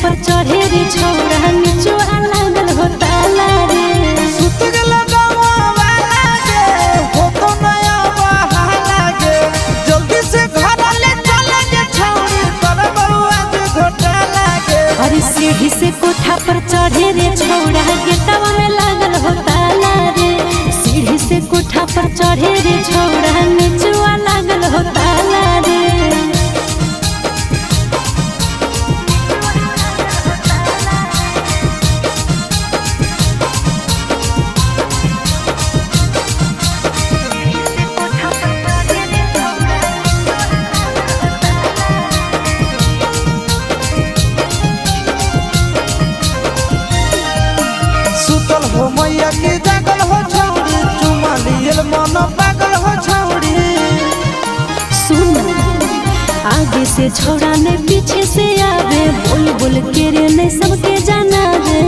पर चढ़े रे छौड़ा निचवा लागल हो ताला रे। सुत गेल गावा वाला गे हो तो नया बहाला गे जल्दी से घर ले चले गे छौड़ी कर बउआ जे घोटाला गे। अरे सीढ़ी से कोठा पर चढ़े रे छौड़ा गेटवा में लागल हो ताला रे। सीढ़ी से कोठा पर चढ़े रे छौड़ा निचवा लागल हो ताला रे। सुतल हो मैया की जागल हो छौड़ी चुमा लियल मन पागल हो छौड़ी। सुन आगे से छौड़ा ने पीछे से आवे बोल बोल के रे ने सबके जाना दे।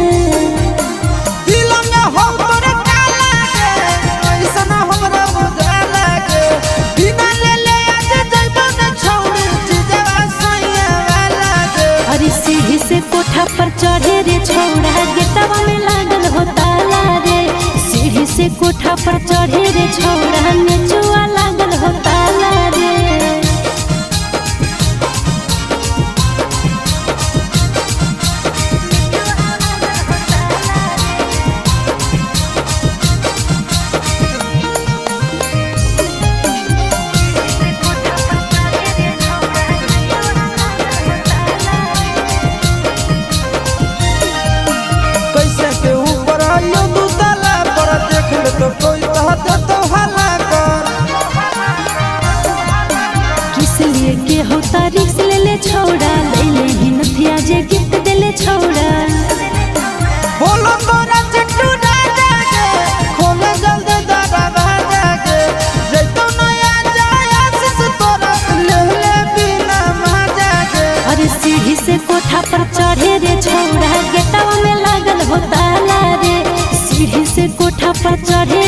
दिल में हो तोरे काला गे ऐसा ना हमरा बुझाला गे बिना ले ले आज जइबो न छौड़ी जीजवा सैया वाला गे। अरे सीढ़ी से कोठा पर चढ़े रे छौड़ा गेटवा में लागल हो ताला रे। सीढ़ी से कोठा पर चढ़े रे छौड़ा निचवा लागल हो ताला रे। कैसे के ऊपर आयो दू ताला पर देख ले तो कोई कहते तो हल्ला कर। किस लिए के होता रिक्स ले ले छौड़ा ले ले ही नथिया जे गिफ्ट दे ले छौड़ा। बोलो तोरा चिट्टू राजा गे खोले जल्दी दरवाजा गे जैतो नया जाया आशीष तोरा ले ले बिना मजा गे। अरे सीढ़ी से कोठा पर चढ़े रे छौड़ा गेटवा में लागल हो ताला रे। सीढ़ी से कोठा पर चढ़े